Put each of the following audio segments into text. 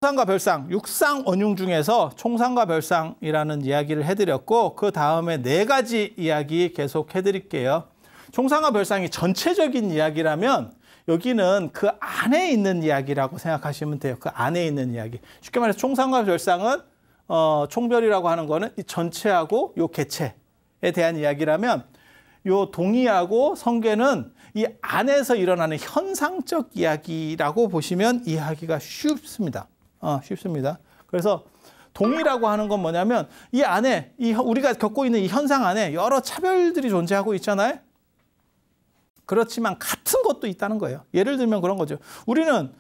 총상과 별상, 육상원흉 중에서 총상과 별상이라는 이야기를 해드렸고 그 다음에 4가지 이야기 계속 해드릴게요. 총상과 별상이 전체적인 이야기라면 여기는 그 안에 있는 이야기라고 생각하시면 돼요. 그 안에 있는 이야기. 쉽게 말해서 총상과 별상은 총별이라고 하는 거는 이 전체하고 요 개체에 대한 이야기라면 요 동의하고 성계는 이 안에서 일어나는 현상적 이야기라고 보시면 이해하기가 쉽습니다. 쉽습니다. 그래서 동의라고 하는 건 뭐냐면 이 안에 우리가 겪고 있는 이 현상 안에 여러 차별들이 존재하고 있잖아요. 그렇지만 같은 것도 있다는 거예요. 예를 들면 그런 거죠. 우리는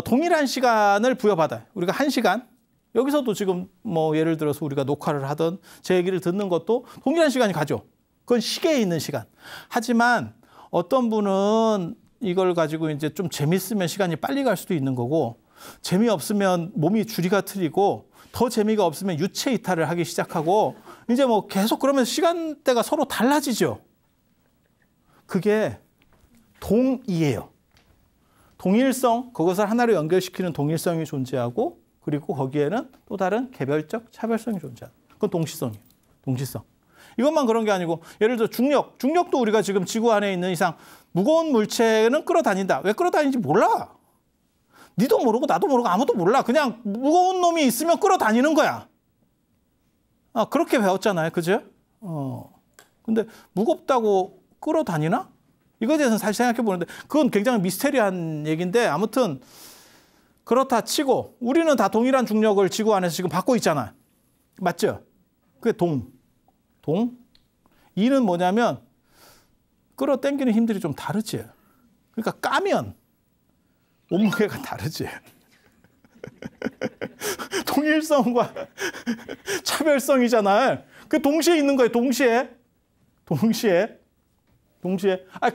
동일한 시간을 부여받아요. 우리가 1시간. 여기서도 지금 뭐 예를 들어서 우리가 녹화를 하던 제 얘기를 듣는 것도 동일한 시간이 가죠. 그건 시계에 있는 시간. 하지만 어떤 분은 이걸 가지고 이제 좀 재밌으면 시간이 빨리 갈 수도 있는 거고 재미없으면 몸이 주리가 트이고 더 재미가 없으면 유체 이탈을 하기 시작하고 이제 뭐 계속 그러면서 시간대가 서로 달라지죠. 그게 동의예요. 동일성, 그것을 하나로 연결시키는 동일성이 존재하고 그리고 거기에는 또 다른 개별적 차별성이 존재하는. 그건 동시성이에요. 동시성. 이것만 그런 게 아니고 예를 들어 중력도 우리가 지금 지구 안에 있는 이상 무거운 물체는 끌어다닌다. 왜 끌어다니는지 몰라. 니도 모르고 나도 모르고 아무도 몰라. 그냥 무거운 놈이 있으면 끌어다니는 거야. 그렇게 배웠잖아요. 그죠? 근데 무겁다고 끌어다니나? 이거에 대해서는 사실 생각해 보는데 그건 굉장히 미스테리한 얘기인데 아무튼 그렇다 치고 우리는 다 동일한 중력을 지구 안에서 지금 받고 있잖아. 맞죠? 그게 동. 이는 뭐냐면 끌어당기는 힘들이 좀 다르지. 그러니까 까면 몸무게가 다르지. 동일성과 차별성이잖아요. 그 동시에 있는 거예요. 동시에.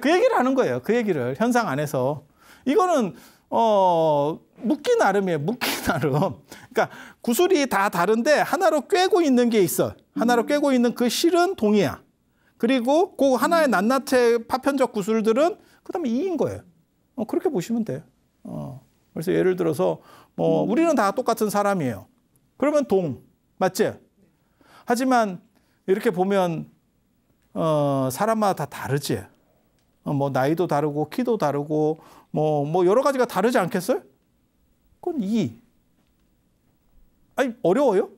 그 얘기를 하는 거예요. 그 얘기를 현상 안에서. 이거는 묻기 나름이에요. 묻기 나름. 그러니까 구슬이 다 다른데 하나로 꿰고 있는 게 있어. 하나로 꿰고 있는 그 실은 동이야. 그리고 그 하나의 낱낱의 파편적 구슬들은 그다음에 이인 거예요. 그렇게 보시면 돼요. 그래서 예를 들어서 우리는 다 똑같은 사람이에요. 그러면 동, 맞지? 하지만 이렇게 보면 사람마다 다 다르지. 뭐 나이도 다르고 키도 다르고 뭐 여러 가지가 다르지 않겠어요? 그건 이. 아니 어려워요?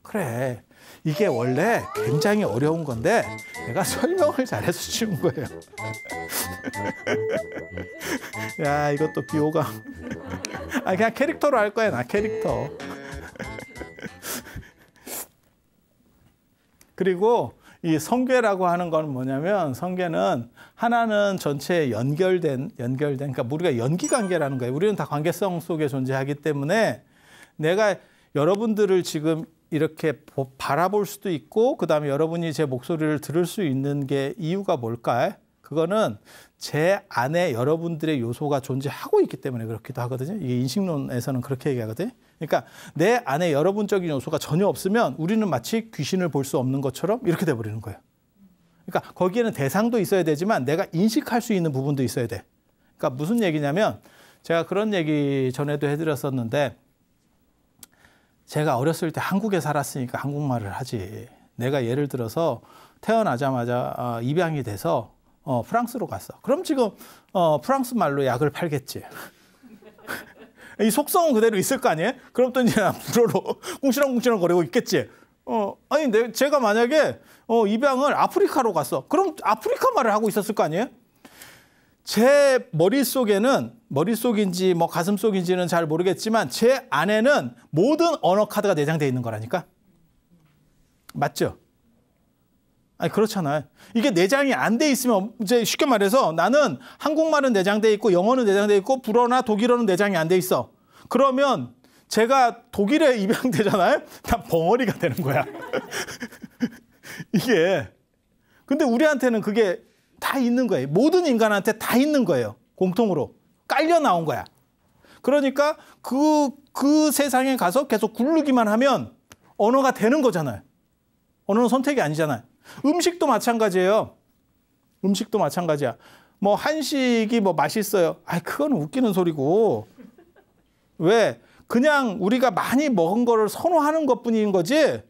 그래. 이게 원래 굉장히 어려운 건데 내가 설명을 잘해서 쉬운 거예요. 야, 이것도 비호감. 그냥 캐릭터로 할 거야, 나 캐릭터. 그리고 이 성괴라고 하는 건 뭐냐면 성괴는 하나는 전체에 연결된 그러니까 우리가 연기관계라는 거예요. 우리는 다 관계성 속에 존재하기 때문에 내가 여러분들을 지금 이렇게 바라볼 수도 있고 그다음에 여러분이 제 목소리를 들을 수 있는 게 이유가 뭘까요? 그거는 제 안에 여러분들의 요소가 존재하고 있기 때문에 그렇기도 하거든요. 이게 인식론에서는 그렇게 얘기하거든요. 그러니까 내 안에 여러분적인 요소가 전혀 없으면 우리는 마치 귀신을 볼 수 없는 것처럼 이렇게 돼버리는 거예요. 그러니까 거기에는 대상도 있어야 되지만 내가 인식할 수 있는 부분도 있어야 돼. 그러니까 무슨 얘기냐면 제가 그런 얘기 전에도 해드렸었는데 제가 어렸을 때 한국에 살았으니까 한국말을 하지. 내가 예를 들어서 태어나자마자 입양이 돼서 프랑스로 갔어. 그럼 지금 프랑스 말로 약을 팔겠지. 이 속성은 그대로 있을 거 아니에요? 그럼 또 이제 불어로 꿍시렁꿍시렁 거리고 있겠지. 아니 제가 만약에 입양을 아프리카로 갔어. 그럼 아프리카 말을 하고 있었을 거 아니에요? 제 머릿속인지 뭐 가슴속인지는 잘 모르겠지만 제 안에는 모든 언어 카드가 내장되어 있는 거라니까. 맞죠? 아니 그렇잖아요. 이게 내장이 안 돼 있으면 이제 쉽게 말해서 나는 한국말은 내장돼 있고 영어는 내장돼 있고 불어나 독일어는 내장이 안 돼 있어. 그러면 제가 독일에 입양되잖아요. 다 벙어리가 되는 거야. 이게 근데 우리한테는 그게 다 있는 거예요. 모든 인간한테 다 있는 거예요. 공통으로 깔려 나온 거야. 그러니까 그 세상에 가서 계속 굴르기만 하면 언어가 되는 거잖아요. 언어는 선택이 아니잖아요. 음식도 마찬가지예요. 음식도 마찬가지야. 뭐 한식이 뭐 맛있어요. 그거는 웃기는 소리고. 왜? 그냥 우리가 많이 먹은 거를 선호하는 것뿐인 거지.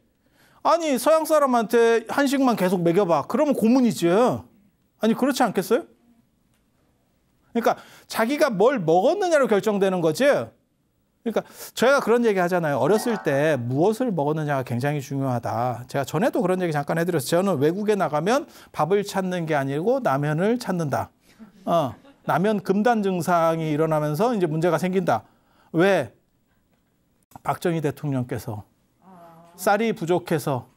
아니 서양 사람한테 한식만 계속 먹여봐. 그러면 고문이지. 아니 그렇지 않겠어요? 그러니까 자기가 뭘 먹었느냐로 결정되는 거지. 그러니까 저희가 그런 얘기 하잖아요. 어렸을 때 무엇을 먹었느냐가 굉장히 중요하다. 제가 전에도 그런 얘기 잠깐 해드렸어요. 저는 외국에 나가면 밥을 찾는 게 아니고 라면을 찾는다. 라면 금단 증상이 일어나면서 이제 문제가 생긴다. 왜? 박정희 대통령께서 쌀이 부족해서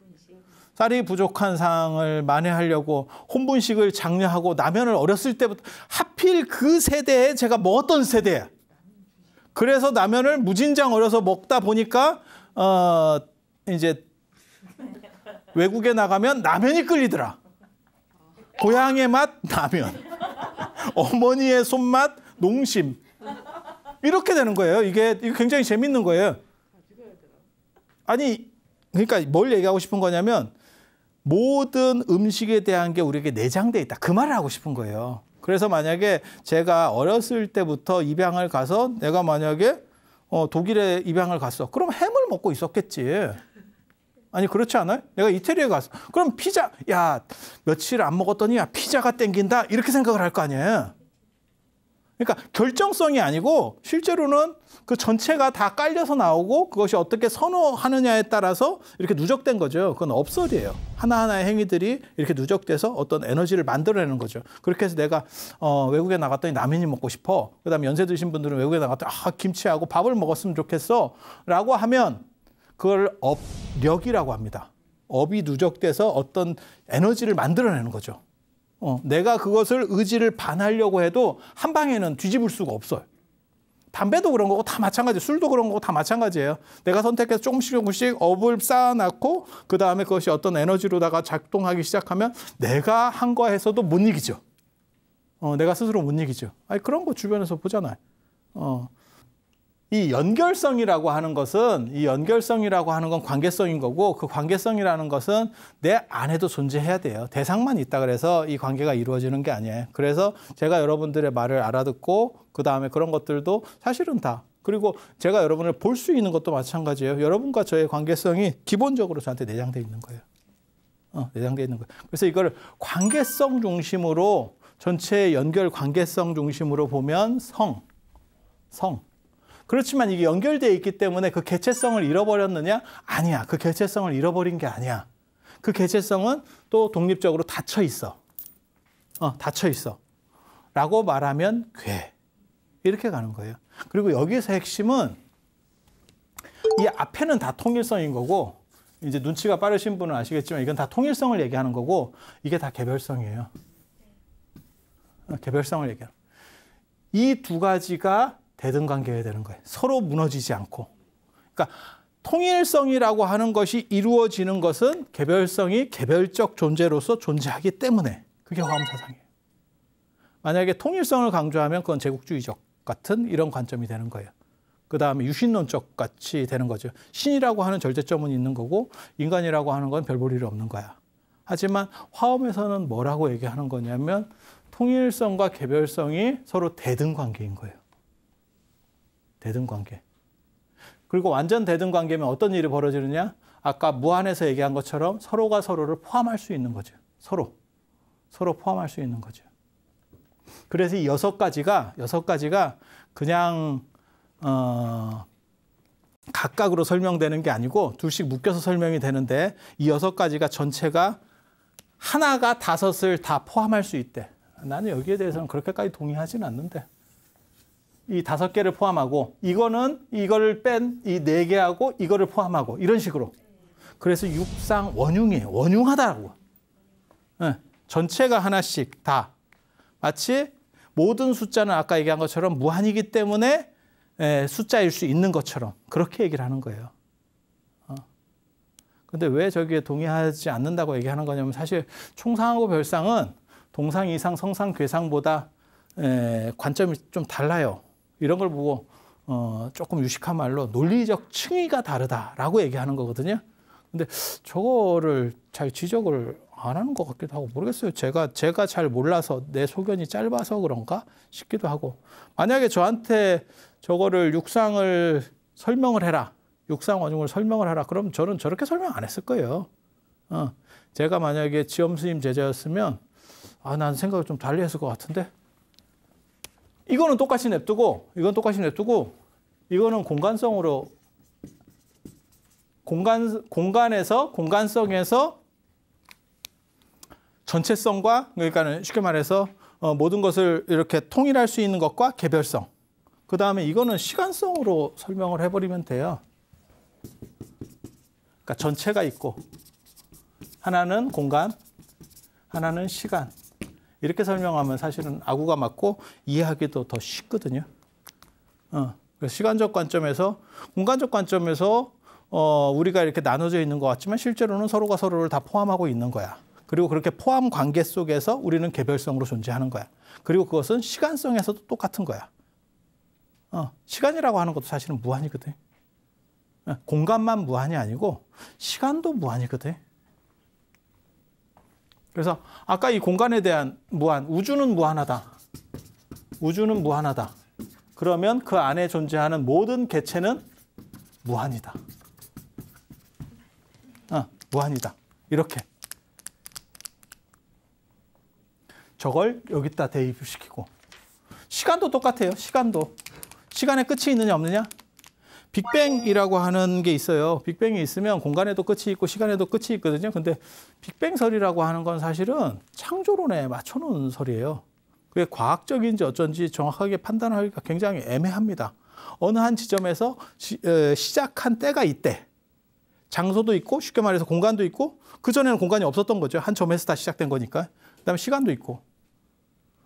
쌀이 부족한 상황을 만회하려고 혼분식을 장려하고 라면을 어렸을 때부터 하필 그 세대에 제가 먹었던 세대야. 그래서 라면을 무진장 어려서 먹다 보니까 이제 외국에 나가면 라면이 끌리더라. 고향의 맛 라면, 어머니의 손맛 농심 이렇게 되는 거예요. 이게 굉장히 재밌는 거예요. 아니 그러니까 뭘 얘기하고 싶은 거냐면 모든 음식에 대한 게 우리에게 내장돼 있다. 그 말을 하고 싶은 거예요. 그래서 만약에 제가 어렸을 때부터 입양을 가서 내가 만약에 독일에 입양을 갔어. 그럼 햄을 먹고 있었겠지. 아니 그렇지 않아요? 내가 이태리에 갔어. 그럼 피자, 야 며칠 안 먹었더니 야 피자가 땡긴다. 이렇게 생각을 할 거 아니에요. 그러니까 결정성이 아니고 실제로는 그 전체가 다 깔려서 나오고 그것이 어떻게 선호하느냐에 따라서 이렇게 누적된 거죠. 그건 업설이에요. 하나하나의 행위들이 이렇게 누적돼서 어떤 에너지를 만들어내는 거죠. 그렇게 해서 내가 외국에 나갔더니 라면이 먹고 싶어. 그다음에 연세 드신 분들은 외국에 나갔더니 김치하고 밥을 먹었으면 좋겠어. 라고 하면 그걸 업력이라고 합니다. 업이 누적돼서 어떤 에너지를 만들어내는 거죠. 내가 그것을 의지를 반하려고 해도 한 방에는 뒤집을 수가 없어요. 담배도 그런 거고 다 마찬가지예요. 술도 그런 거고 다 마찬가지예요. 내가 선택해서 조금씩 업을 쌓아놨고 그 다음에 그것이 어떤 에너지로다가 작동하기 시작하면 내가 한 거에서도 못 이기죠. 내가 스스로 못 이기죠. 아니 그런 거 주변에서 보잖아요. 이 연결성이라고 하는 것은 건 관계성인 거고 그 관계성이라는 것은 내 안에도 존재해야 돼요. 대상만 있다 그래서 이 관계가 이루어지는 게 아니에요. 그래서 제가 여러분들의 말을 알아듣고 그 다음에 그런 것들도 사실은 다 그리고 제가 여러분을 볼 수 있는 것도 마찬가지예요. 여러분과 저의 관계성이 기본적으로 저한테 내장되어 있는 거예요. 내장되어 있는 거예요. 그래서 이걸 관계성 중심으로 전체의 연결 관계성 중심으로 보면 성. 그렇지만 이게 연결되어 있기 때문에 그 개체성을 잃어버렸느냐? 아니야. 그 개체성을 잃어버린 게 아니야. 그 개체성은 또 독립적으로 닫혀 있어. 닫혀 있어. 라고 말하면 돼. 이렇게 가는 거예요. 그리고 여기서 핵심은 이 앞에는 다 통일성인 거고 이제 눈치가 빠르신 분은 아시겠지만 이건 다 통일성을 얘기하는 거고 이게 다 개별성이에요. 개별성을 얘기하는 이 두 가지가 대등관계여야 되는 거예요. 서로 무너지지 않고. 그러니까 통일성이라고 하는 것이 이루어지는 것은 개별성이 개별적 존재로서 존재하기 때문에 그게 화엄사상이에요. 만약에 통일성을 강조하면 그건 제국주의적 같은 이런 관점이 되는 거예요. 그 다음에 유신론적 같이 되는 거죠. 신이라고 하는 절대점은 있는 거고 인간이라고 하는 건 별 볼 일이 없는 거야. 하지만 화엄에서는 뭐라고 얘기하는 거냐면 통일성과 개별성이 서로 대등관계인 거예요. 대등관계. 그리고 완전 대등관계면 어떤 일이 벌어지느냐? 아까 무한에서 얘기한 것처럼 서로가 서로를 포함할 수 있는 거죠. 서로 포함할 수 있는 거죠. 그래서 이 여섯 가지가 그냥 각각으로 설명되는 게 아니고 둘씩 묶여서 설명이 되는데 이 여섯 가지가 전체가 하나가 다섯을 다 포함할 수 있대. 나는 여기에 대해서는 그렇게까지 동의하지는 않는데. 이 5개를 포함하고 이거는 이거를 뺀 이 4개하고 이거를 포함하고 이런 식으로. 그래서 육상 원흉이에요. 원흉하다고. 네. 전체가 하나씩 다. 마치 모든 숫자는 아까 얘기한 것처럼 무한이기 때문에 숫자일 수 있는 것처럼 그렇게 얘기를 하는 거예요. 근데 왜 저기에 동의하지 않는다고 얘기하는 거냐면 사실 총상하고 별상은 동상, 이상, 성상, 괴상보다 관점이 좀 달라요. 이런 걸 보고 조금 유식한 말로 논리적 층위가 다르다라고 얘기하는 거거든요. 근데 저거를 잘 지적을 안 하는 것 같기도 하고 모르겠어요. 제가 잘 몰라서 내 소견이 짧아서 그런가 싶기도 하고. 만약에 저한테 저거를 육상을 설명을 해라. 육상 원흉을 설명을 하라. 그럼 저는 저렇게 설명 안 했을 거예요. 제가 만약에 지엄 스님 제자였으면 난 생각을 좀 달리 했을 것 같은데. 이거는 똑같이 냅두고 이건 똑같이 냅두고 이거는 공간성으로 공간성에서 전체성과 그러니까 쉽게 말해서 모든 것을 이렇게 통일할 수 있는 것과 개별성. 그다음에 이거는 시간성으로 설명을 해버리면 돼요. 그러니까 전체가 있고 하나는 공간, 하나는 시간. 이렇게 설명하면 사실은 아구가 맞고 이해하기도 더 쉽거든요. 시간적 관점에서, 공간적 관점에서 우리가 이렇게 나눠져 있는 것 같지만 실제로는 서로가 서로를 다 포함하고 있는 거야. 그리고 그렇게 포함 관계 속에서 우리는 개별성으로 존재하는 거야. 그리고 그것은 시간성에서도 똑같은 거야. 시간이라고 하는 것도 사실은 무한이거든. 공간만 무한이 아니고 시간도 무한이거든. 그래서 아까 이 공간에 대한 무한, 우주는 무한하다. 우주는 무한하다. 그러면 그 안에 존재하는 모든 개체는 무한이다. 무한이다. 이렇게. 저걸 여기다 대입시키고. 시간도 똑같아요. 시간도. 시간에 끝이 있느냐 없느냐? 빅뱅이라고 하는 게 있어요. 빅뱅이 있으면 공간에도 끝이 있고 시간에도 끝이 있거든요. 근데 빅뱅설이라고 하는 건 사실은 창조론에 맞춰놓은 설이에요. 그게 과학적인지 어쩐지 정확하게 판단하기가 굉장히 애매합니다. 어느 한 지점에서 시작한 때가 있대. 장소도 있고 쉽게 말해서 공간도 있고 그전에는 공간이 없었던 거죠. 한 점에서 다 시작된 거니까. 그다음에 시간도 있고.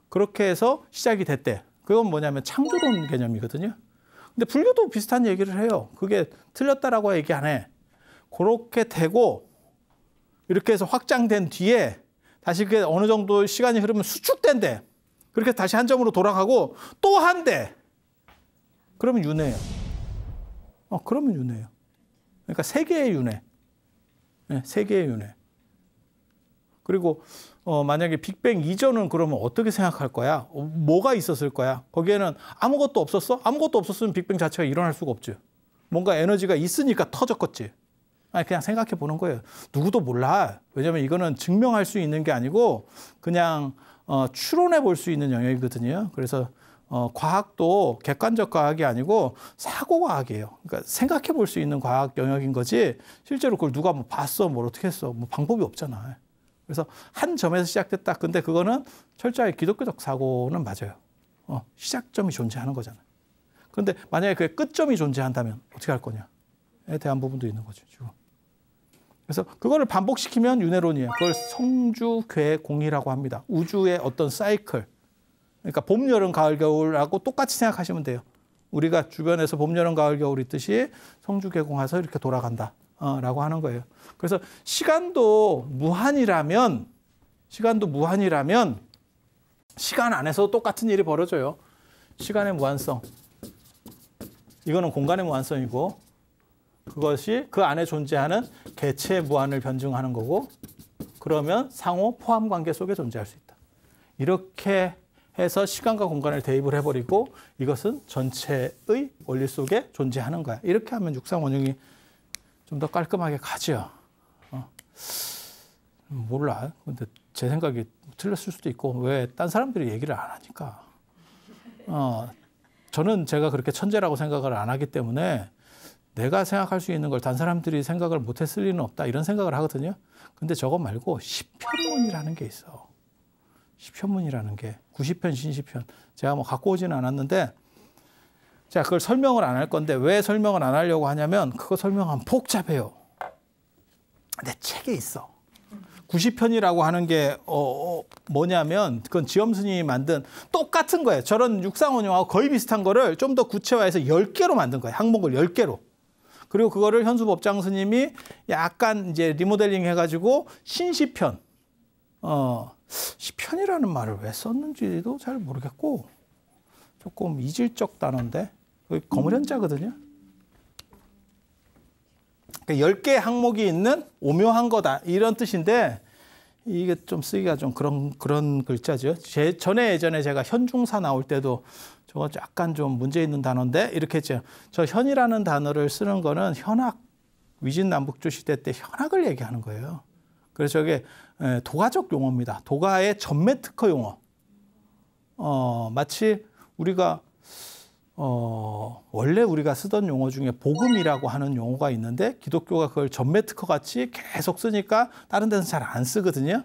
그렇게 해서 시작이 됐대. 그건 뭐냐면 창조론 개념이거든요. 근데 불교도 비슷한 얘기를 해요. 그게 틀렸다라고 얘기 안 해. 그렇게 되고 이렇게 해서 확장된 뒤에 다시 그게 어느 정도 시간이 흐르면 수축된대. 그렇게 다시 한 점으로 돌아가고 또 한대. 그러면 윤회예요. 그러면 윤회예요. 그러니까 세 개의 윤회. 네, 세 개의 윤회. 그리고 만약에 빅뱅 이전은 그러면 어떻게 생각할 거야? 뭐가 있었을 거야? 거기에는 아무것도 없었어? 아무것도 없었으면 빅뱅 자체가 일어날 수가 없죠. 뭔가 에너지가 있으니까 터졌겠지. 아니 그냥 생각해 보는 거예요. 누구도 몰라. 왜냐하면 이거는 증명할 수 있는 게 아니고 그냥 추론해 볼 수 있는 영역이거든요. 그래서 과학도 객관적 과학이 아니고 사고 과학이에요. 그러니까 생각해 볼 수 있는 과학 영역인 거지 실제로 그걸 누가 뭐 봤어, 뭘 어떻게 했어, 뭐 방법이 없잖아. 그래서 한 점에서 시작됐다. 근데 그거는 철저하게 기독교적 사고는 맞아요. 시작점이 존재하는 거잖아. 그런데 만약에 그게 끝점이 존재한다면 어떻게 할 거냐에 대한 부분도 있는 거죠. 지금. 그래서 그거를 반복시키면 윤회론이에요. 그걸 성주괴공이라고 합니다. 우주의 어떤 사이클. 그러니까 봄, 여름, 가을, 겨울하고 똑같이 생각하시면 돼요. 우리가 주변에서 봄, 여름, 가을, 겨울 있듯이 성주괴공해서 이렇게 돌아간다. 라고 하는 거예요. 그래서 시간도 무한이라면 시간 안에서 똑같은 일이 벌어져요. 시간의 무한성. 이거는 공간의 무한성이고 그것이 그 안에 존재하는 개체의 무한을 변증하는 거고 그러면 상호 포함 관계 속에 존재할 수 있다. 이렇게 해서 시간과 공간을 대입을 해버리고 이것은 전체의 원리 속에 존재하는 거야. 이렇게 하면 육상 원흉이 좀 더 깔끔하게 가죠. 몰라. 근데 제 생각이 틀렸을 수도 있고 왜 딴 사람들이 얘기를 안 하니까. 저는 제가 그렇게 천재라고 생각을 안 하기 때문에 내가 생각할 수 있는 걸 딴 사람들이 생각을 못했을 리는 없다 이런 생각을 하거든요. 근데 저거 말고 시편문이라는 게 있어. 시편문이라는 게 90편 신시편 제가 뭐 갖고 오지는 않았는데 자 그걸 설명을 안 할 건데 왜 설명을 안 하려고 하냐면 그거 설명하면 복잡해요. 내 책에 있어. 90편이라고 하는 게 뭐냐면 그건 지엄 스님이 만든 똑같은 거예요. 저런 육상원용하고 거의 비슷한 거를 좀 더 구체화해서 10개로 만든 거예요. 항목을 10개로. 그리고 그거를 현수 법장 스님이 약간 이제 리모델링 해가지고 신시편. 시편이라는 말을 왜 썼는지도 잘 모르겠고 조금 이질적 단어인데 거물현자거든요. 그러니까 10개 항목이 있는 오묘한 거다 이런 뜻인데 이게 좀 쓰기가 좀 그런 글자죠. 예전에 제가 현중사 나올 때도 저거 약간 좀 문제 있는 단어인데 이렇게 했죠. 저 현이라는 단어를 쓰는 거는 현악, 위진남북조 시대 때 현악을 얘기하는 거예요. 그래서 저게 도가적 용어입니다. 도가의 전매 특허 용어. 마치 우리가 원래 우리가 쓰던 용어 중에 복음이라고 하는 용어가 있는데 기독교가 그걸 전매 특허 같이 계속 쓰니까 다른 데는 잘 안 쓰거든요.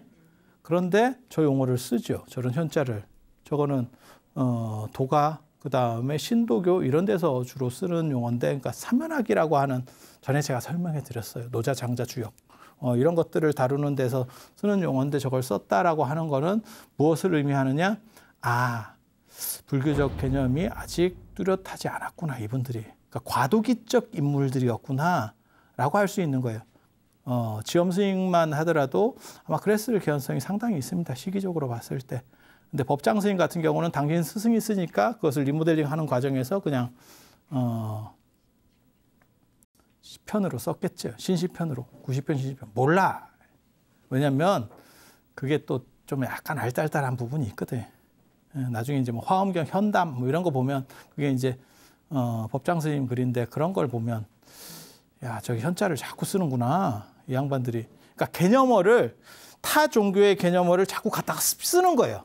그런데 저 용어를 쓰죠. 저런 현자를. 저거는 도가, 그다음에 신도교 이런 데서 주로 쓰는 용어인데, 그러니까 삼면학이라고 하는, 전에 제가 설명해 드렸어요. 노자, 장자, 주역. 이런 것들을 다루는 데서 쓰는 용어인데 저걸 썼다라고 하는 거는 무엇을 의미하느냐? 불교적 개념이 아직 뚜렷하지 않았구나, 이분들이. 그러니까 과도기적 인물들이었구나 라고 할 수 있는 거예요. 지엄 스님만 하더라도 아마 그랬을 개연성이 상당히 있습니다, 시기적으로 봤을 때. 근데 법장 스님 같은 경우는 당신 스승이 쓰니까 그것을 리모델링 하는 과정에서 그냥 시편으로 썼겠죠. 신시편으로. 90편 신시편. 몰라. 왜냐면 그게 또 좀 약간 알딸딸한 부분이 있거든. 나중에 이제 뭐 화엄경, 현담 뭐 이런 거 보면 그게 이제 법장 스님 글인데, 그런 걸 보면 야, 저기 현자를 자꾸 쓰는구나, 이 양반들이. 그러니까 개념어를, 타 종교의 개념어를 자꾸 갖다가 쓰는 거예요.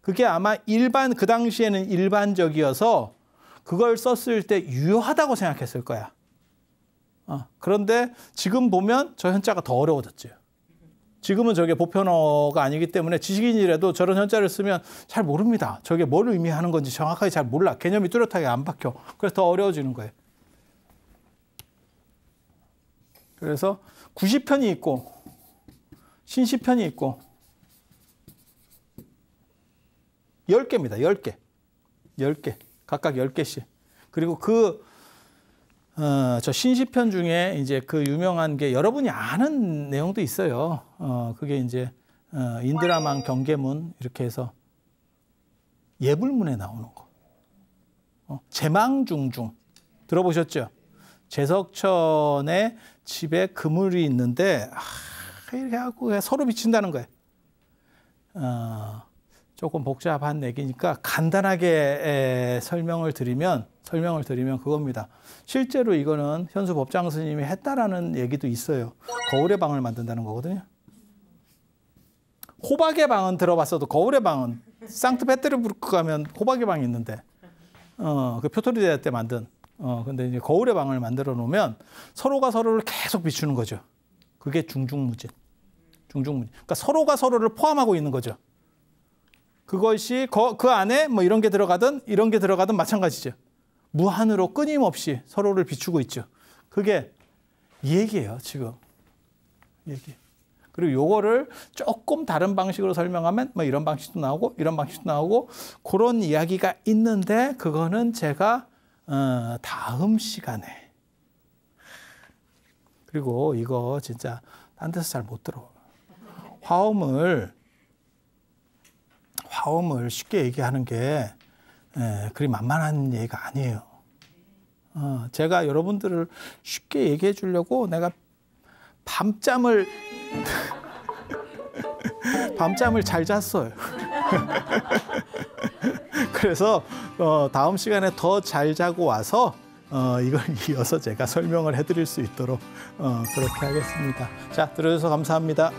그게 아마 그 당시에는 일반적이어서 그걸 썼을 때 유효하다고 생각했을 거야. 그런데 지금 보면 저 현자가 더 어려워졌죠. 지금은 저게 보편어가 아니기 때문에 지식인이라도 저런 현자를 쓰면 잘 모릅니다. 저게 뭘 의미하는 건지 정확하게 잘 몰라. 개념이 뚜렷하게 안 박혀. 그래서 더 어려워지는 거예요. 그래서 90편이 있고 신시편이 있고 10개입니다. 10개. 10개. 각각 10개씩. 그리고 저 신시편 중에 이제 그 유명한 게 여러분이 아는 내용도 있어요. 그게 이제 인드라만 경계문 이렇게 해서 예불문에 나오는 거. 제망중중 들어보셨죠? 제석천의 집에 그물이 있는데 이렇게 하고 서로 비친다는 거예요. 조금 복잡한 얘기니까 간단하게 설명을 드리면 그겁니다. 실제로 이거는 현수 법장 스님이 했다라는 얘기도 있어요. 거울의 방을 만든다는 거거든요. 호박의 방은 들어봤어도 거울의 방은 상트페테르부르크 가면 호박의 방이 있는데 그 표토리대 때 만든 근데 이제 거울의 방을 만들어 놓으면 서로가 서로를 계속 비추는 거죠. 그게 중중무진. 그러니까 서로가 서로를 포함하고 있는 거죠. 그것이 그 안에 뭐 이런 게 들어가든 마찬가지죠. 무한으로 끊임없이 서로를 비추고 있죠. 그게 이 얘기예요, 지금. 얘기. 그리고 요거를 조금 다른 방식으로 설명하면 뭐 이런 방식도 나오고 이런 방식도 나오고 그런 이야기가 있는데, 그거는 제가 다음 시간에. 그리고 이거 진짜 딴 데서 잘 못 들어. 화엄을 쉽게 얘기하는 게 그리 만만한 얘기가 아니에요. 제가 여러분들을 쉽게 얘기해 주려고 내가 밤잠을 잘 잤어요. 그래서 다음 시간에 더 잘 자고 와서 이걸 이어서 제가 설명을 해드릴 수 있도록 그렇게 하겠습니다. 자, 들어주셔서 감사합니다.